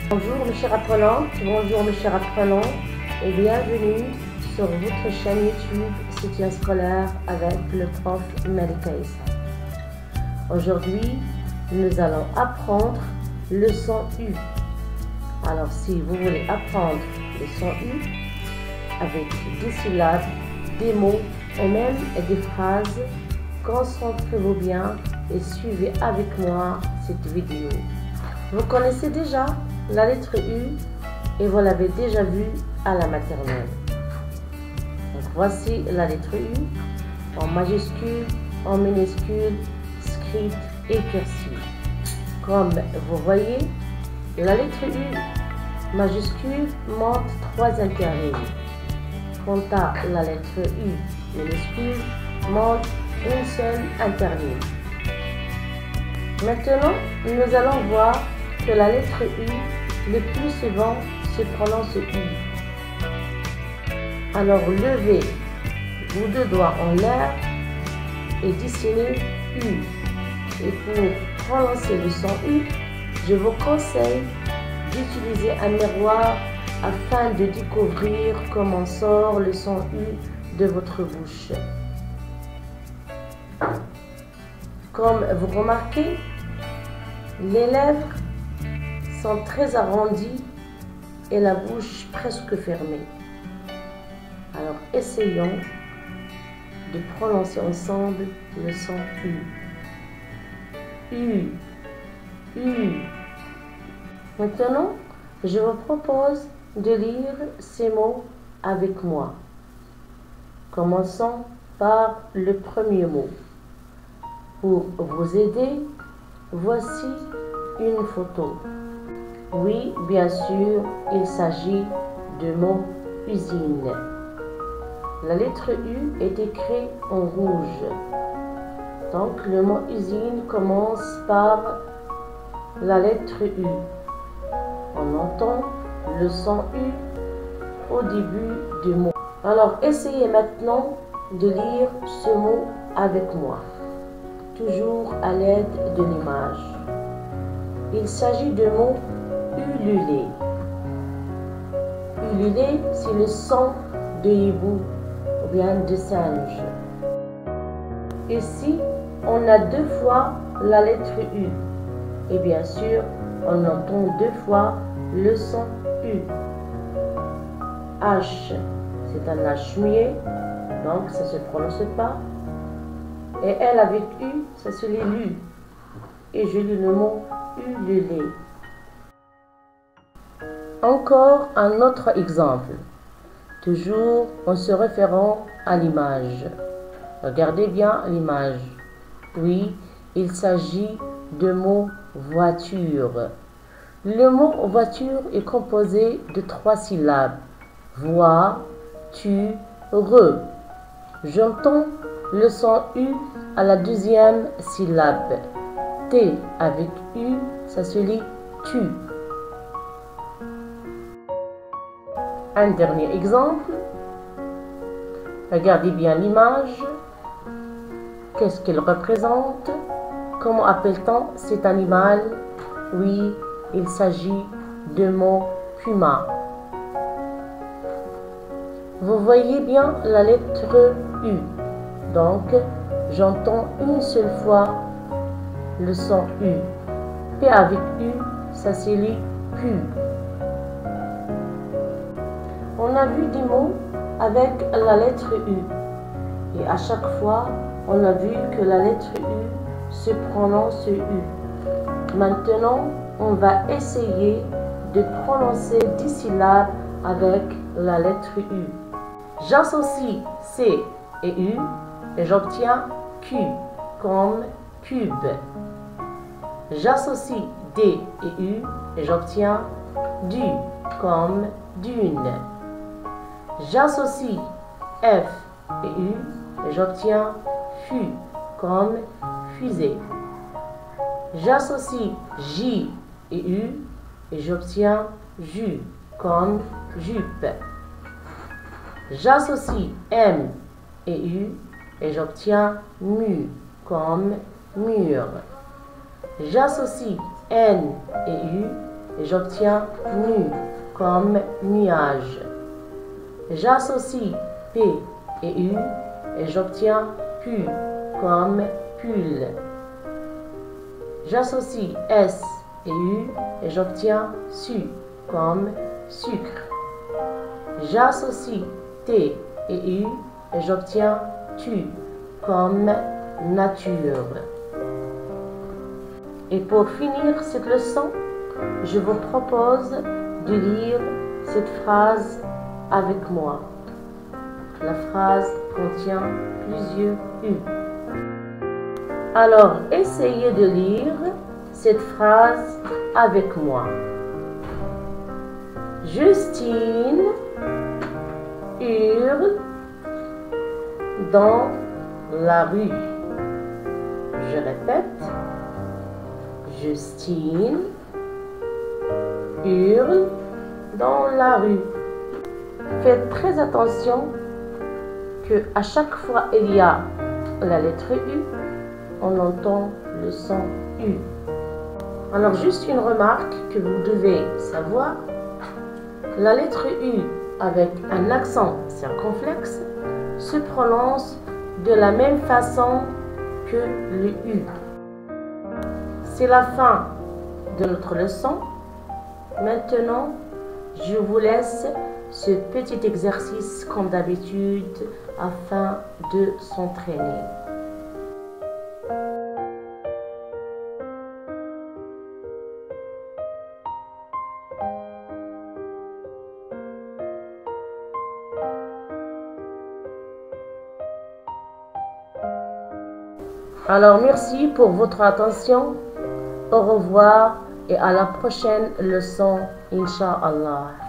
Bonjour mes chers apprenantes, bonjour mes chers apprenants et bienvenue sur votre chaîne YouTube Soutien scolaire avec le prof Malika Issa. Aujourd'hui, nous allons apprendre le son U. Alors si vous voulez apprendre le son U avec des syllabes, des mots et même des phrases, concentrez-vous bien et suivez avec moi cette vidéo. Vous connaissez déjà la lettre U et vous l'avez déjà vue à la maternelle. Donc voici la lettre U en majuscule, en minuscule, script et cursive. Comme vous voyez, la lettre U majuscule montre 3 interlignes. Quant à la lettre U minuscule, montre une seule interligne. Maintenant, nous allons voir que la lettre U, le plus souvent, se prononce U. Alors, levez vos 2 doigts en l'air et dessinez U. Et pour prononcer le son U, je vous conseille d'utiliser un miroir afin de découvrir comment sort le son U de votre bouche. Comme vous remarquez, les lèvres sont très arrondies et la bouche presque fermée. Alors essayons de prononcer ensemble le son U. U, U. Maintenant, je vous propose de lire ces mots avec moi. Commençons par le premier mot. Pour vous aider, voici une photo. Oui, bien sûr, il s'agit de mot usine. La lettre U est écrite en rouge. Donc le mot usine commence par la lettre U. On entend le son U au début du mot. Alors essayez maintenant de lire ce mot avec moi, toujours à l'aide de l'image. Il s'agit de mot ululer. Ululer, c'est le son de hibou ou bien de singe. Ici, on a 2 fois la lettre U. Et bien sûr, on entend 2 fois le son U. H, c'est un H muet, donc ça ne se prononce pas. Et L avec U, ça se lit lu. Et je lis le mot ululer. Encore un autre exemple, toujours en se référant à l'image. Regardez bien l'image. Oui, il s'agit de mot voiture. Le mot voiture est composé de 3 syllabes. Voix, tu, re. J'entends le son U à la 2e syllabe. T avec U, ça se lit tu. Un dernier exemple. Regardez bien l'image. Qu'est-ce qu'elle représente? Comment appelle-t-on cet animal? Oui, il s'agit de mot puma. Vous voyez bien la lettre U. Donc, j'entends une seule fois le son U. P avec U, ça se lit pu. On a vu des mots avec la lettre U. Et à chaque fois, on a vu que la lettre U se prononce U. Maintenant, on va essayer de prononcer 10 syllabes avec la lettre U. J'associe C et U et j'obtiens Q comme cube. J'associe D et U et j'obtiens du comme dune. J'associe F et U et j'obtiens fu comme fusée. J'associe J et U et j'obtiens jus comme jupe. J'associe M et U et j'obtiens mu comme mur. J'associe N et U et j'obtiens nu comme nuage. J'associe P et U et j'obtiens pu comme pull. J'associe S et U et j'obtiens su comme sucre. J'associe T et U et j'obtiens tu comme nature. Et pour finir cette leçon, je vous propose de lire cette phrase avec moi. La phrase contient plusieurs U. Alors, essayez de lire cette phrase avec moi. Justine hurle dans la rue. Je répète. Justine hurle dans la rue. Faites très attention que à chaque fois il y a la lettre U, on entend le son U. Alors juste une remarque que vous devez savoir, la lettre U avec un accent circonflexe se prononce de la même façon que le U. C'est la fin de notre leçon. Maintenant, je vous laisse ce petit exercice comme d'habitude afin de s'entraîner. Alors merci pour votre attention. Au revoir et à la prochaine leçon, Inch'Allah.